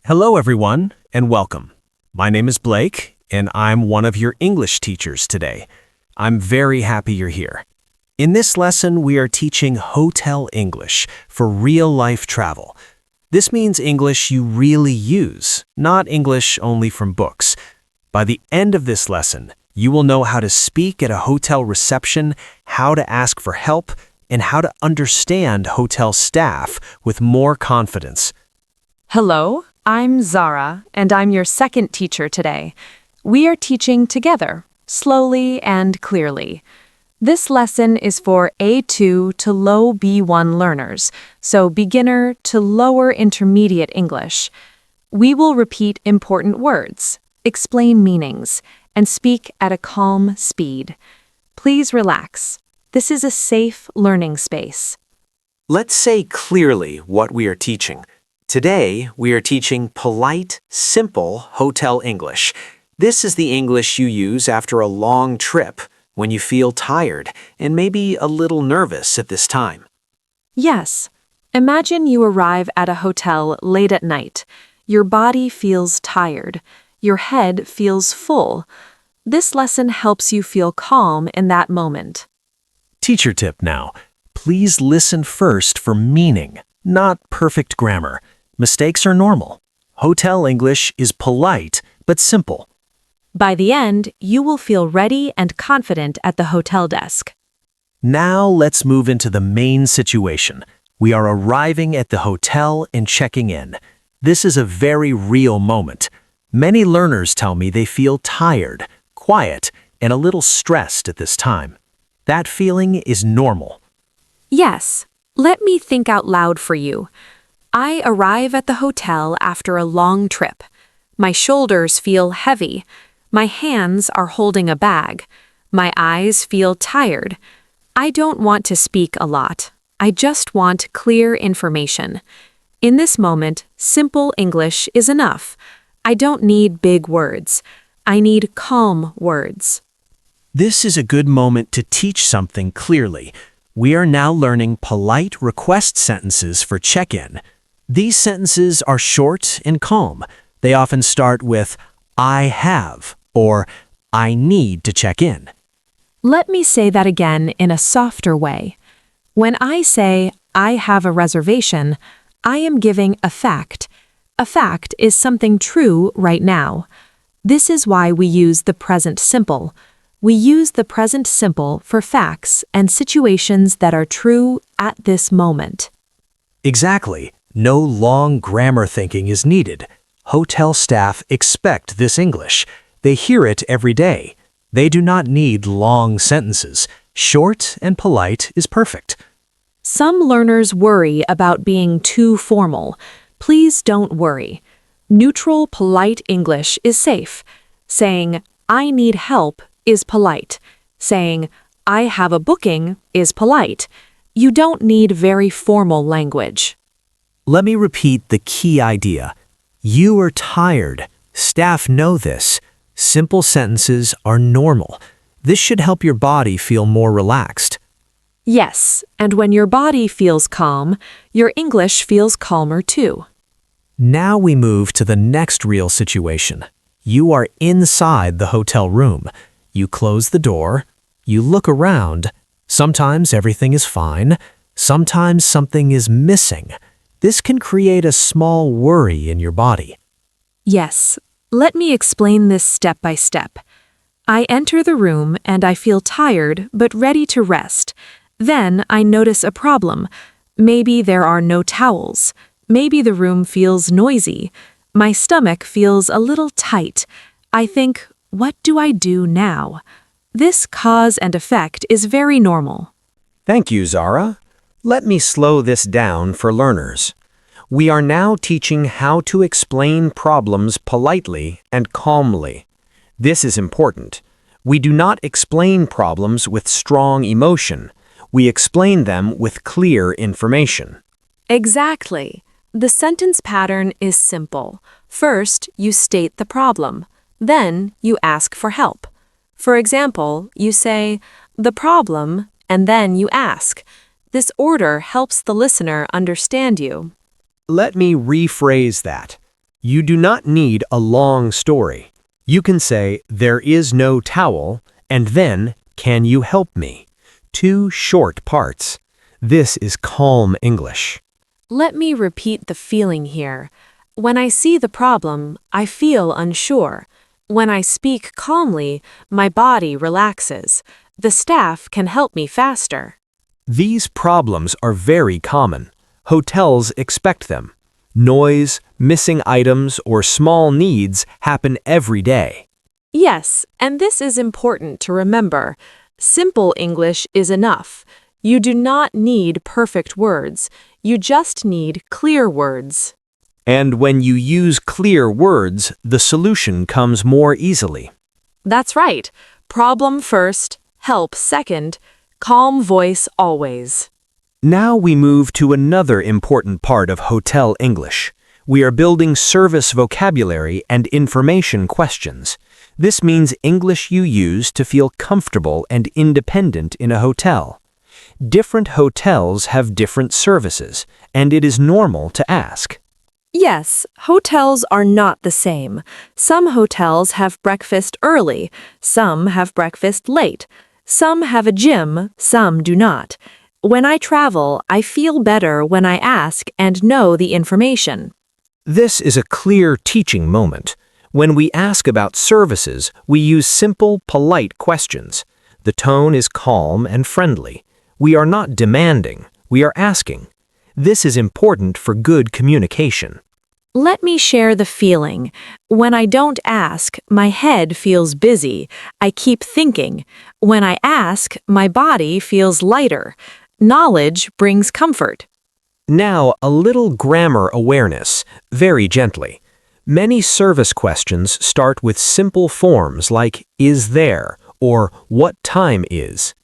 Hello, everyone, and welcome. My name is Blake, and I'm one of your English teachers today. I'm very happy you're here. In this lesson, we are teaching hotel English for real-life travel. This means English you really use, not English only from books. By the end of this lesson, you will know how to speak at a hotel reception, how to ask for help, and how to understand hotel staff with more confidence. Hello, I'm Zara, and I'm your second teacher today. We are teaching together, slowly and clearly. This lesson is for A2 to low B1 learners, so beginner to lower intermediate English. We will repeat important words, explain meanings, and speak at a calm speed. Please relax. This is a safe learning space. Let's say clearly what we are teaching. Today, we are teaching polite, simple hotel English. This is the English you use after a long trip, when you feel tired and maybe a little nervous at this time. Yes. Imagine you arrive at a hotel late at night. Your body feels tired. Your head feels full. This lesson helps you feel calm in that moment. Teacher tip now. Please listen first for meaning, not perfect grammar. Mistakes are normal. Hotel English is polite but simple. By the end, you will feel ready and confident at the hotel desk. Now let's move into the main situation. We are arriving at the hotel and checking in. This is a very real moment. Many learners tell me they feel tired, quiet, and a little stressed at this time. That feeling is normal. Yes. Let me think out loud for you. I arrive at the hotel after a long trip. My shoulders feel heavy. My hands are holding a bag. My eyes feel tired. I don't want to speak a lot. I just want clear information. In this moment, simple English is enough. I don't need big words. I need calm words. This is a good moment to teach something clearly. We are now learning polite request sentences for check-in. These sentences are short and calm. They often start with, I have, or I need to check in. Let me say that again in a softer way. When I say, I have a reservation, I am giving a fact. A fact is something true right now. This is why we use the present simple. We use the present simple for facts and situations that are true at this moment. Exactly. No long grammar thinking is needed. Hotel staff expect this English. They hear it every day. They do not need long sentences. Short and polite is perfect. Some learners worry about being too formal. Please don't worry. Neutral, polite English is safe. Saying, I need help is polite. Saying, I have a booking is polite. You don't need very formal language. Let me repeat the key idea. You are tired. Staff know this. Simple sentences are normal. This should help your body feel more relaxed. Yes, and when your body feels calm, your English feels calmer too. Now we move to the next real situation. You are inside the hotel room. You close the door. You look around. Sometimes everything is fine. Sometimes something is missing. This can create a small worry in your body. Yes, let me explain this step by step. I enter the room and I feel tired but ready to rest. Then I notice a problem. Maybe there are no towels. Maybe the room feels noisy. My stomach feels a little tight. I think, what do I do now? This cause and effect is very normal. Thank you, Zara. Let me slow this down for learners. We are now teaching how to explain problems politely and calmly. This is important. We do not explain problems with strong emotion. We explain them with clear information. Exactly. The sentence pattern is simple. First, you state the problem. Then, you ask for help. For example, you say, the problem, and then you ask. This order helps the listener understand you. Let me rephrase that. You do not need a long story. You can say, there is no towel, and then, can you help me? Two short parts. This is calm English. Let me repeat the feeling here. When I see the problem, I feel unsure. When I speak calmly, my body relaxes. The staff can help me faster. These problems are very common. Hotels expect them. Noise, missing items, or small needs happen every day. Yes, and this is important to remember. Simple English is enough. You do not need perfect words. You just need clear words. And when you use clear words, the solution comes more easily. That's right. Problem first, help second, calm voice always. Now we move to another important part of hotel English. We are building service vocabulary and information questions. This means English you use to feel comfortable and independent in a hotel. Different hotels have different services, and it is normal to ask. Yes, hotels are not the same. Some hotels have breakfast early, some have breakfast late. Some have a gym, some do not. When I travel, I feel better when I ask and know the information. This is a clear teaching moment. When we ask about services, we use simple, polite questions. The tone is calm and friendly. We are not demanding, we are asking. This is important for good communication. Let me share the feeling. When I don't ask, my head feels busy. I keep thinking. When I ask, my body feels lighter. Knowledge brings comfort. Now, a little grammar awareness, very gently. Many service questions start with simple forms like is there or what time is.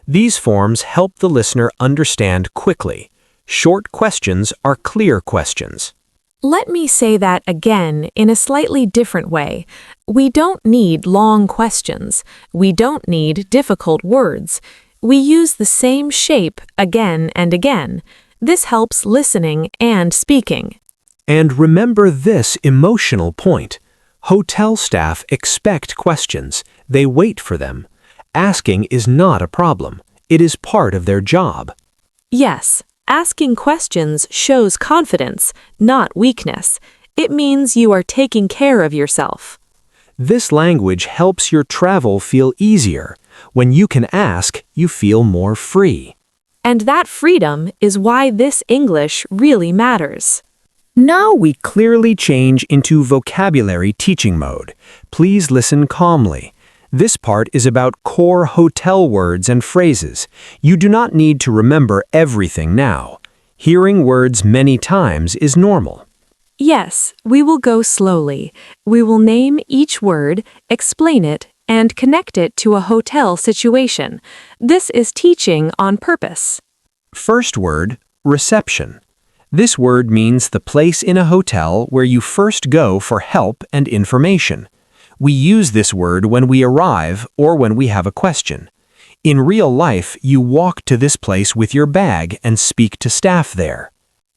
These forms help the listener understand quickly. Short questions are clear questions. Let me say that again in a slightly different way. We don't need long questions. We don't need difficult words. We use the same shape again and again. This helps listening and speaking. And remember this emotional point. Hotel staff expect questions. They wait for them. Asking is not a problem. It is part of their job. Yes, asking questions shows confidence, not weakness. It means you are taking care of yourself. This language helps your travel feel easier. When you can ask, you feel more free. And that freedom is why this English really matters. Now we clearly change into vocabulary teaching mode. Please listen calmly. This part is about core hotel words and phrases. You do not need to remember everything now. Hearing words many times is normal. Yes, we will go slowly. We will name each word, explain it, and connect it to a hotel situation. This is teaching on purpose. First word, reception. This word means the place in a hotel where you first go for help and information. We use this word when we arrive or when we have a question. In real life, you walk to this place with your bag and speak to staff there.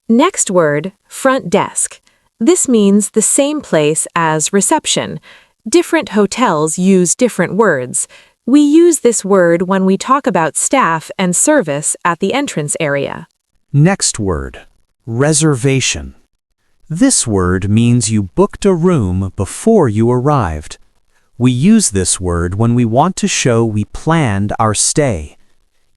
Next word, front desk. This means the same place as reception. Different hotels use different words. We use this word when we talk about staff and service at the entrance area. Next word, reservation. This word means you booked a room before you arrived. We use this word when we want to show we planned our stay.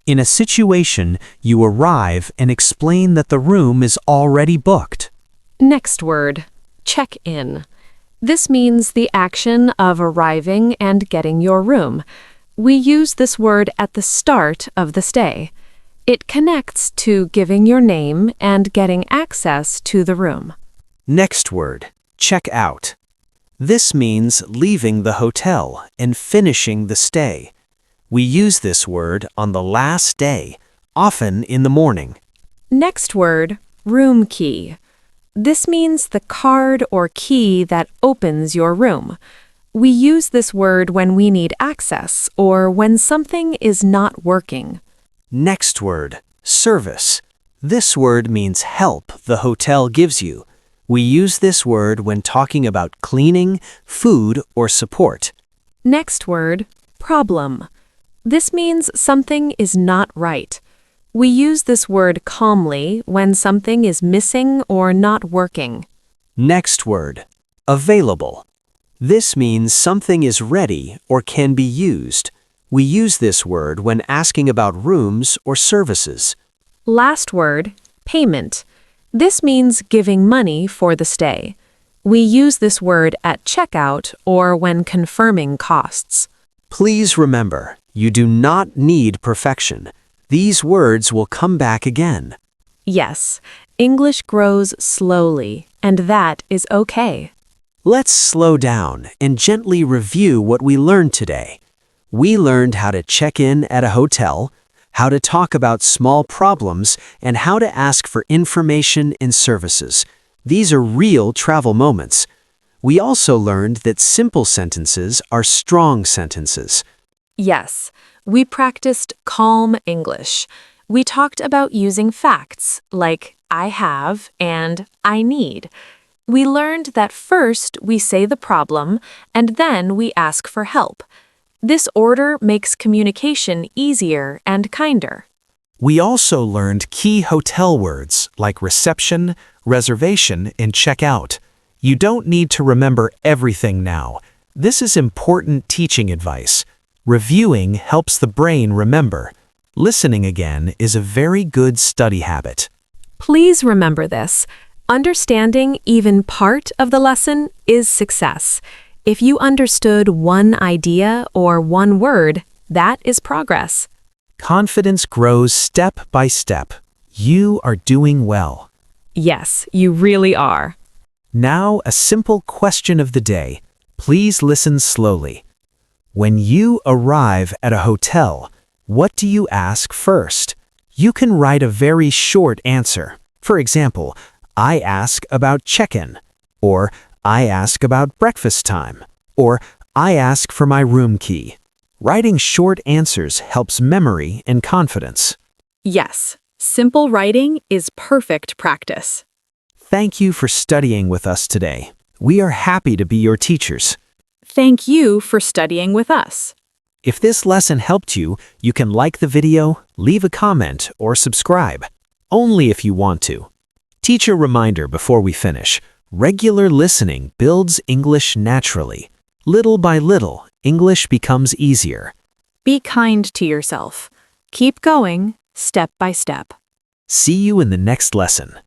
In a situation, you arrive and explain that the room is already booked. Next word, check-in. This means the action of arriving and getting your room. We use this word at the start of the stay. It connects to giving your name and getting access to the room. Next word, check out. This means leaving the hotel and finishing the stay. We use this word on the last day, often in the morning. Next word, room key. This means the card or key that opens your room. We use this word when we need access or when something is not working. Next word, service. This word means help the hotel gives you. We use this word when talking about cleaning, food, or support. Next word, problem. This means something is not right. We use this word calmly when something is missing or not working. Next word, available. This means something is ready or can be used. We use this word when asking about rooms or services. Last word, payment. This means giving money for the stay. We use this word at checkout or when confirming costs. Please remember, you do not need perfection. These words will come back again. Yes, English grows slowly, and that is okay. Let's slow down and gently review what we learned today. We learned how to check in at a hotel, how to talk about small problems, and how to ask for information and services. These are real travel moments. We also learned that simple sentences are strong sentences. Yes, we practiced calm English. We talked about using facts like I have and I need. We learned that first we say the problem and then we ask for help. This order makes communication easier and kinder. We also learned key hotel words like reception, reservation, and checkout. You don't need to remember everything now. This is important teaching advice. Reviewing helps the brain remember. Listening again is a very good study habit. Please remember this. Understanding even part of the lesson is success. If you understood one idea or one word, that is progress. Confidence grows step by step. You are doing well. Yes, you really are. Now, a simple question of the day. Please listen slowly. When you arrive at a hotel, what do you ask first? You can write a very short answer. For example, I ask about check-in, or I ask about breakfast time, or I ask for my room key. Writing short answers helps memory and confidence. Yes, simple writing is perfect practice. Thank you for studying with us today. We are happy to be your teachers. Thank you for studying with us. If this lesson helped you, you can like the video, leave a comment, or subscribe. Only if you want to. Teacher reminder before we finish. Regular listening builds English naturally. Little by little, English becomes easier. Be kind to yourself. Keep going, step by step. See you in the next lesson.